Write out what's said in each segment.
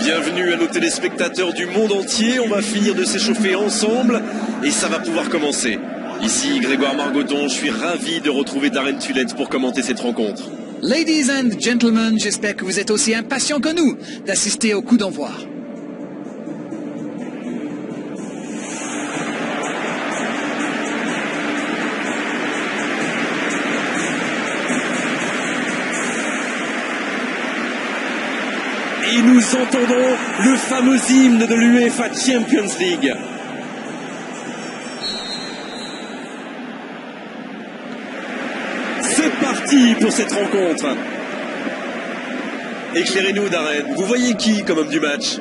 Bienvenue à nos téléspectateurs du monde entier. On va finir de s'échauffer ensemble et ça va pouvoir commencer. Ici Grégoire Margoton, je suis ravi de retrouver Darren Tulette pour commenter cette rencontre. Ladies and gentlemen, j'espère que vous êtes aussi impatients que nous d'assister au coup d'envoi. Et nous entendons le fameux hymne de l'UEFA Champions League. C'est parti pour cette rencontre. Éclairez-nous, Darren. Vous voyez qui comme homme du match?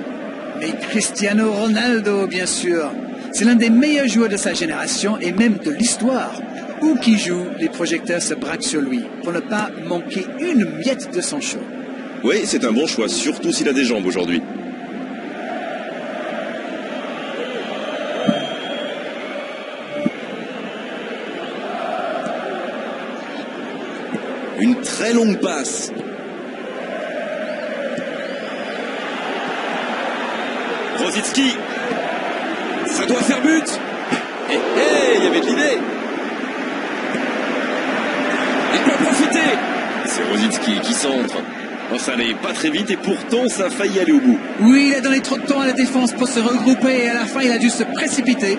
Mais Cristiano Ronaldo, bien sûr. C'est l'un des meilleurs joueurs de sa génération et même de l'histoire. Où qu'il joue, les projecteurs se braquent sur lui pour ne pas manquer une miette de son show. Oui, c'est un bon choix, surtout s'il a des jambes aujourd'hui. Une très longue passe. Rosicki. Ça doit faire but. Et il y avait de l'idée. Il peut profiter. C'est Rosicki qui centre. Oh, ça n'allait pas très vite et pourtant ça a failli aller au bout. Oui, il a donné trop de temps à la défense pour se regrouper et à la fin il a dû se précipiter.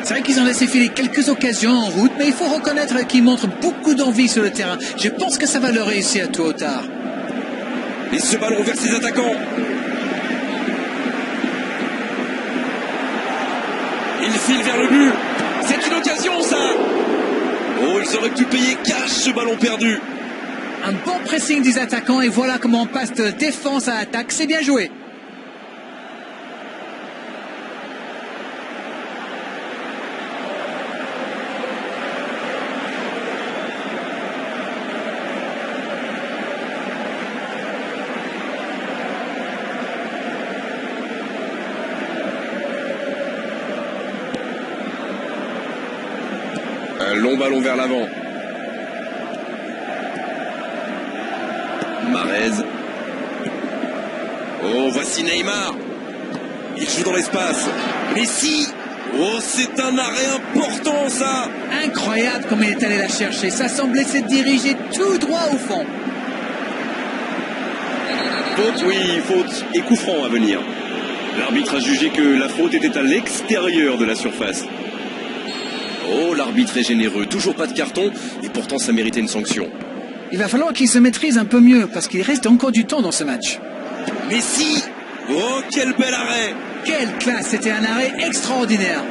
C'est vrai qu'ils ont laissé filer quelques occasions en route, mais il faut reconnaître qu'ils montrent beaucoup d'envie sur le terrain. Je pense que ça va leur réussir tôt ou tard. Et ce ballon vers ses attaquants. Il file vers le but. C'est une occasion ça. Oh, ils auraient pu payer cash ce ballon perdu. Un bon pressing des attaquants et voilà comment on passe de défense à attaque. C'est bien joué. Un long ballon vers l'avant. Marez. Oh, voici Neymar. Il joue dans l'espace. Messi. Oh, c'est un arrêt important, ça. Incroyable comme il est allé la chercher. Ça semblait se diriger tout droit au fond. Faute, oui, faute. Et coup franc à venir. L'arbitre a jugé que la faute était à l'extérieur de la surface. Oh, l'arbitre est généreux. Toujours pas de carton. Et pourtant, ça méritait une sanction. Il va falloir qu'il se maîtrise un peu mieux parce qu'il reste encore du temps dans ce match. Messi. Oh, quel bel arrêt. Quelle classe, c'était un arrêt extraordinaire.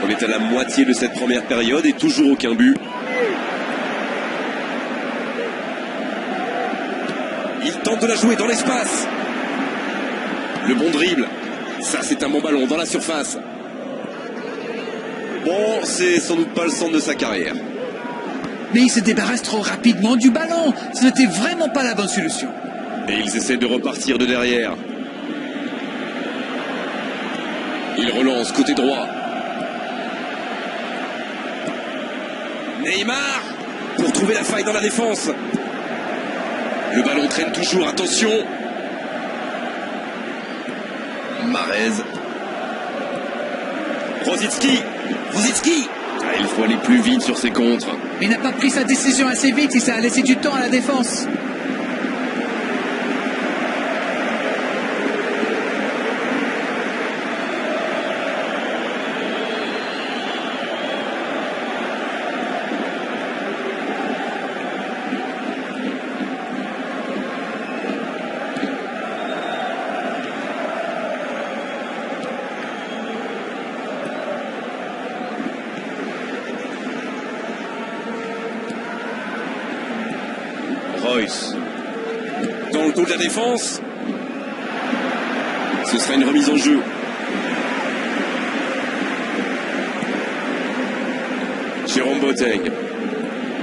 On est à la moitié de cette première période et toujours aucun but. Il tente de la jouer dans l'espace. Le bon dribble. Ça, c'est un bon ballon dans la surface. Bon, c'est sans doute pas le centre de sa carrière. Mais il se débarrasse trop rapidement du ballon. Ce n'était vraiment pas la bonne solution. Et ils essaient de repartir de derrière. Il relance côté droit. Neymar pour trouver la faille dans la défense. Le ballon traîne toujours, attention. Marez. Rosicki. Ah, il faut aller plus vite sur ses contres. Mais il n'a pas pris sa décision assez vite et ça a laissé du temps à la défense. Royce. Dans le dos de la défense. Ce sera une remise en jeu. Jérôme Boateng.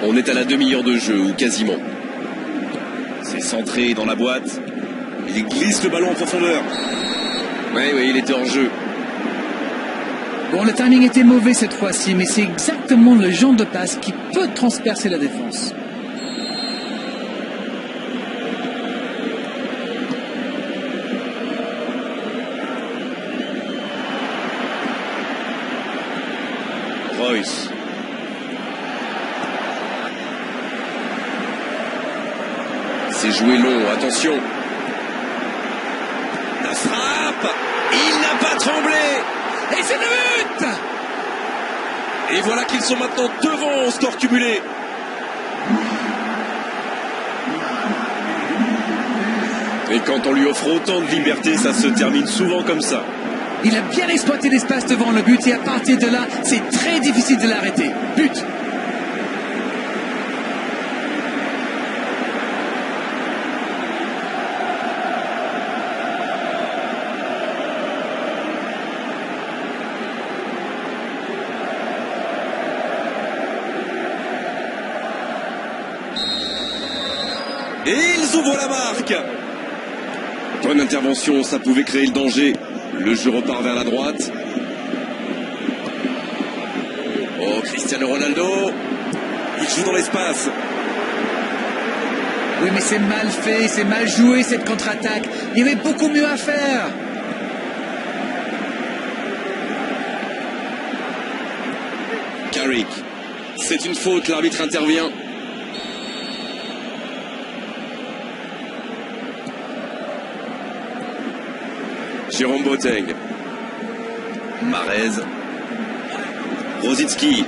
On est à la demi-heure de jeu, ou quasiment. C'est centré dans la boîte. Il glisse le ballon en profondeur. Oui, il était hors jeu. Bon, le timing était mauvais cette fois-ci, mais c'est exactement le genre de passe qui peut transpercer la défense. Royce. C'est joué long, attention. La frappe. Il n'a pas tremblé. Et c'est le but! Et voilà qu'ils sont maintenant devant au score cumulé. Et quand on lui offre autant de liberté, ça se termine souvent comme ça. Il a bien exploité l'espace devant le but et à partir de là, c'est très difficile de l'arrêter. But! Et ils ouvrent la marque. Bonne intervention, ça pouvait créer le danger. Le jeu repart vers la droite. Oh, Cristiano Ronaldo. Il joue dans l'espace. Oui, mais c'est mal fait, c'est mal joué cette contre-attaque. Il y avait beaucoup mieux à faire. Carrick. C'est une faute, l'arbitre intervient. Jérôme Boateng. Marez. Rosicki.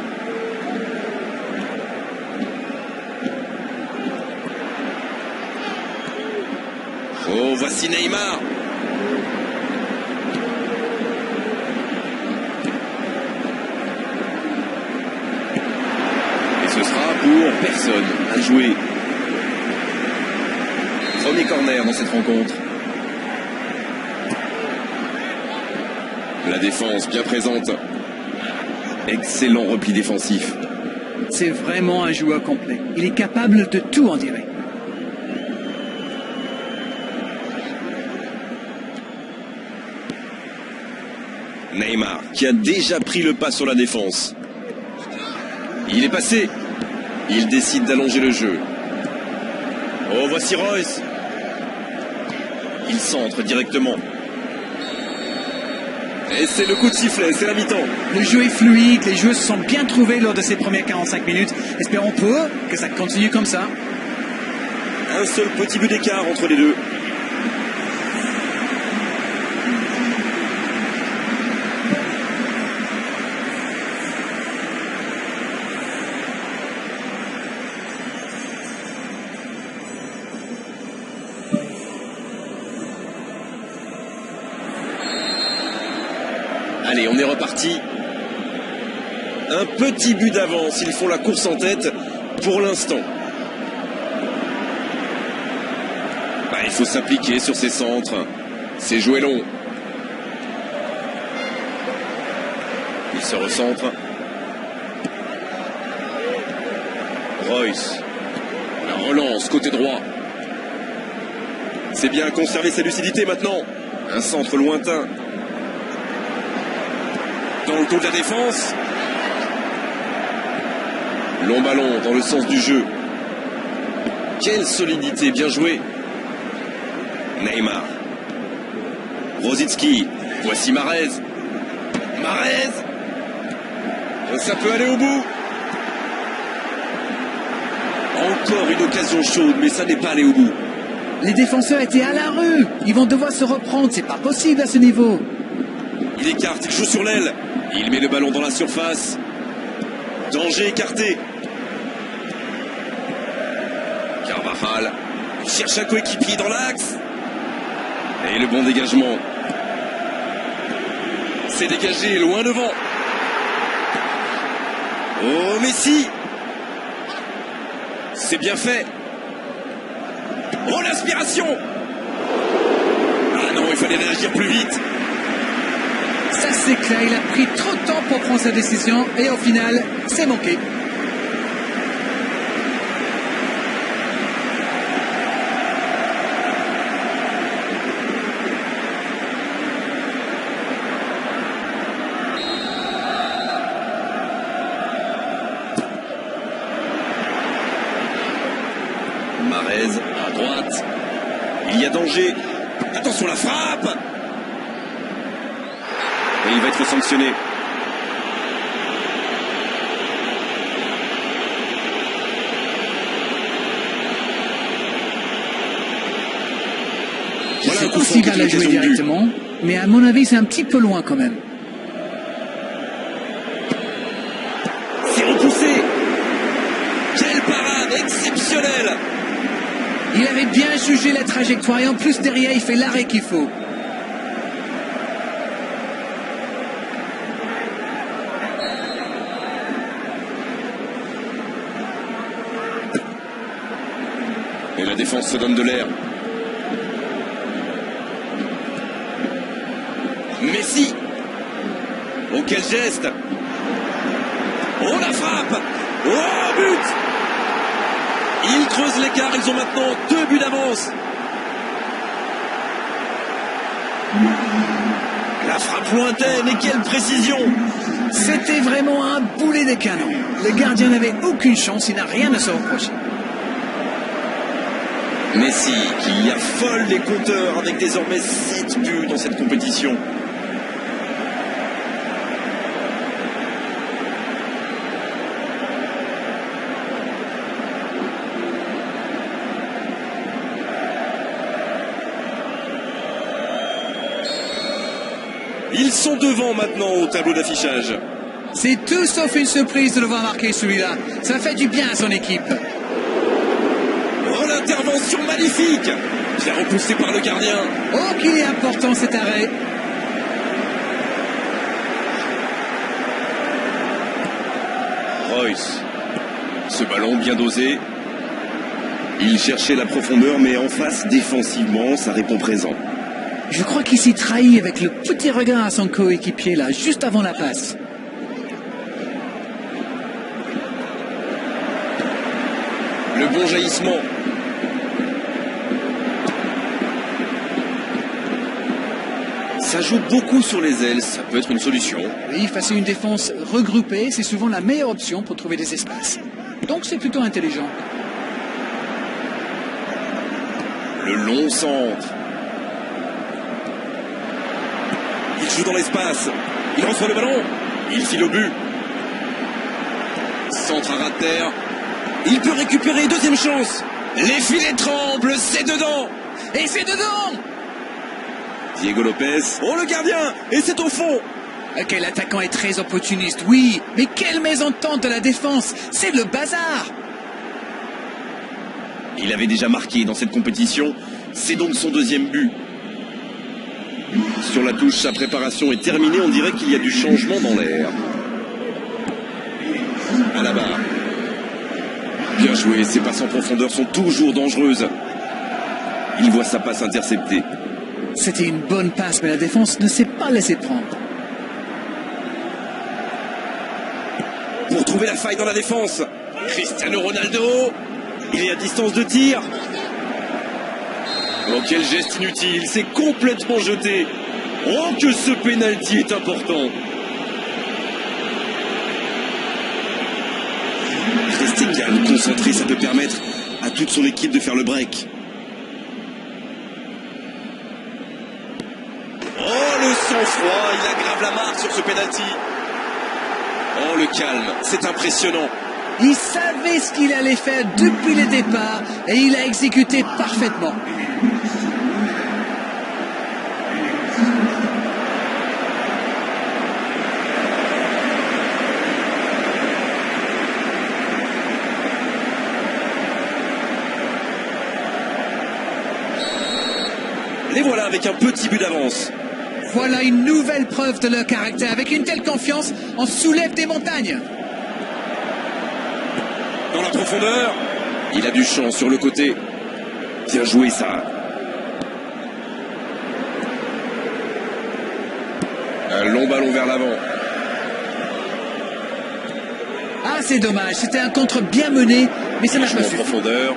Oh, voici Neymar. Et ce sera pour personne à jouer. Premier corner dans cette rencontre. La défense bien présente. Excellent repli défensif. C'est vraiment un joueur complet. Il est capable de tout, on dirait. Neymar qui a déjà pris le pas sur la défense. Il est passé. Il décide d'allonger le jeu. Oh, voici Royce. Il centre directement. Et c'est le coup de sifflet, c'est la mi-temps. Le jeu est fluide, les joueurs se sont bien trouvés lors de ces premières 45 minutes. Espérons peu que ça continue comme ça. Un seul petit but d'écart entre les deux. Allez, on est reparti. Un petit but d'avance, ils font la course en tête pour l'instant. Il faut s'appliquer sur ces centres. C'est joué long. Il se recentre. Royce. La relance côté droit. C'est bien conserver sa lucidité maintenant. Un centre lointain. Dans le dos de la défense. Long ballon dans le sens du jeu. Quelle solidité, bien joué. Neymar. Rosicki. Voici Marez. Marez. Ça peut aller au bout. Encore une occasion chaude, mais ça n'est pas allé au bout. Les défenseurs étaient à la rue. Ils vont devoir se reprendre. C'est pas possible à ce niveau. Il écarte, il joue sur l'aile. Il met le ballon dans la surface. Danger écarté. Carvajal. Il cherche un coéquipier dans l'axe. Et le bon dégagement. C'est dégagé loin devant. Oh, Messi. C'est bien fait. Oh, l'inspiration. Ah non, il fallait réagir plus vite. Ça c'est clair, il a pris trop de temps pour prendre sa décision et au final, c'est manqué. Marez à droite. Il y a danger. Attention la frappe. Et il va être sanctionné. Je Voilà sais un coup pas franc s'il qui va est la une jouer occasion de but. directement, mais à mon avis, c'est un petit peu loin quand même. C'est repoussé. Quelle parade exceptionnelle. Il avait bien jugé la trajectoire et en plus derrière, il fait l'arrêt qu'il faut. Et la défense se donne de l'air. Messi. Oh, quel geste. Oh, la frappe. Oh, but. Ils creusent l'écart, ils ont maintenant 2 buts d'avance. La frappe lointaine et quelle précision. C'était vraiment un boulet de canon. Le gardien n'avait aucune chance, il n'a rien à se reprocher. Messi qui affole les compteurs avec désormais 7 buts dans cette compétition. Ils sont devant maintenant au tableau d'affichage. C'est tout sauf une surprise de le voir marquer celui-là. Ça fait du bien à son équipe. Oh, l'intervention magnifique. Bien repoussé par le gardien. Oh, qu'il est important cet arrêt. Royce. Ce ballon bien dosé. Il cherchait la profondeur, mais en face, défensivement, ça répond présent. Je crois qu'il s'y trahit avec le petit regard à son coéquipier là, juste avant la passe. Le bon jaillissement. Ça joue beaucoup sur les ailes, ça peut être une solution. Oui, face à une défense regroupée, c'est souvent la meilleure option pour trouver des espaces. Donc c'est plutôt intelligent. Le long centre. Il joue dans l'espace. Il reçoit le ballon. Il file au but. Centre à ras de terre. Il peut récupérer, deuxième chance. Les filets tremblent, c'est dedans. Et c'est dedans! Diego Lopez. Oh, le gardien. Et c'est au fond. Ok, l'attaquant est très opportuniste, oui. Mais quelle mésentente de la défense! C'est le bazar! Il avait déjà marqué dans cette compétition. C'est donc son deuxième but. Sur la touche, sa préparation est terminée. On dirait qu'il y a du changement dans l'air. À la barre. Bien joué, ses passes en profondeur sont toujours dangereuses. Il voit sa passe interceptée. C'était une bonne passe, mais la défense ne s'est pas laissée prendre. Pour trouver la faille dans la défense, Cristiano Ronaldo. Il est à distance de tir. Oh, quel geste inutile, c'est complètement jeté. Oh, que ce pénalty est important. Rester calme, concentré, ça peut permettre à toute son équipe de faire le break. Oh, le sang-froid, il aggrave la marque sur ce pénalty. Oh, le calme, c'est impressionnant. Il savait ce qu'il allait faire depuis le départ et il a exécuté parfaitement. Les voilà avec un petit but d'avance. Voilà une nouvelle preuve de leur caractère. Avec une telle confiance, on soulève des montagnes. Dans la profondeur, il a du champ sur le côté. Bien joué ça. Un long ballon vers l'avant. Ah, c'est dommage. C'était un contre bien mené, mais ça n'a Joue pas en suffi. profondeur.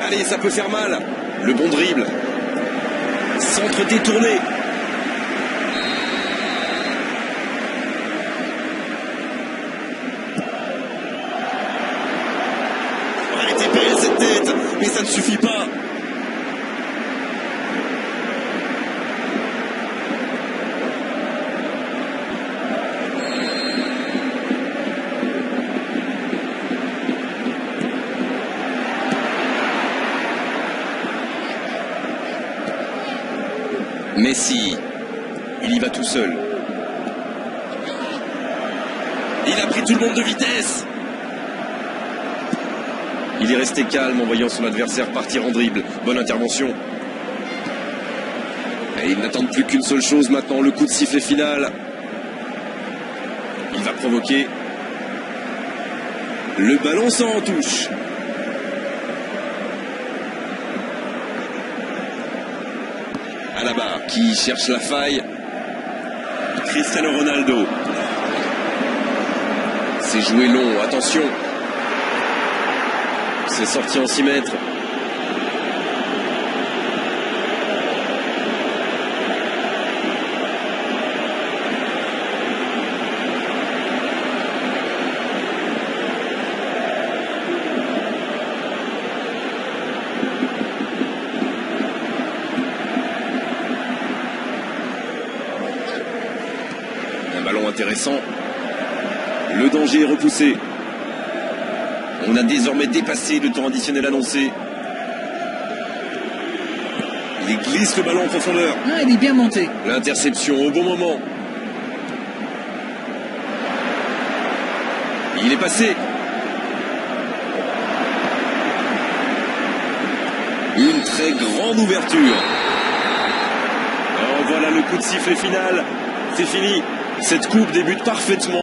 Allez, ça peut faire mal. Le bon dribble. Centre détourné. Arrêtez Pérez cette tête, mais ça ne suffit pas. Messi, il y va tout seul. Il a pris tout le monde de vitesse. Il est resté calme en voyant son adversaire partir en dribble. Bonne intervention. Et ils n'attendent plus qu'une seule chose maintenant, le coup de sifflet final. Il va provoquer. Le ballon sort en touche. Alaba qui cherche la faille. Cristiano Ronaldo. C'est joué long, attention. C'est sorti en 6 mètres. Un ballon intéressant. Le danger est repoussé. On a désormais dépassé le temps additionnel annoncé. Il glisse le ballon en profondeur. Ah, il est bien monté. L'interception au bon moment. Il est passé. Une très grande ouverture. Oh, voilà le coup de sifflet final. C'est fini. Cette coupe débute parfaitement.